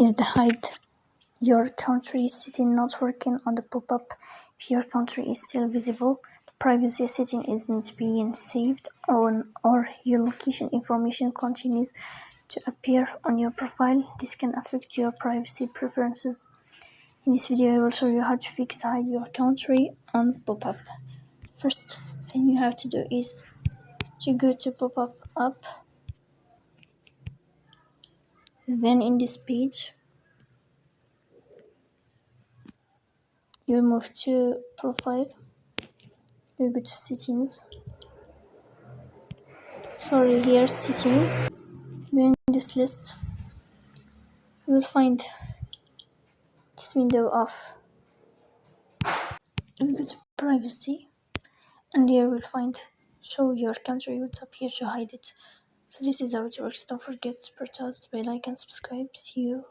is the hide your country setting not working on the pop-up. If your country is still visible, the privacy setting isn't being saved on, or your location information continues to appear on your profile. This can affect your privacy preferences. In this video, I will show you how to fix hide your country on pop-up. First thing you have to do is to go to PopUp app. Then in this page, you'll move to profile. You go to settings. Here settings. Then in this list, you will find this window of. You go to privacy, and here we'll find show your country. Will appear to hide it. So this is how it works. Don't forget to press the bell icon, subscribe. See you.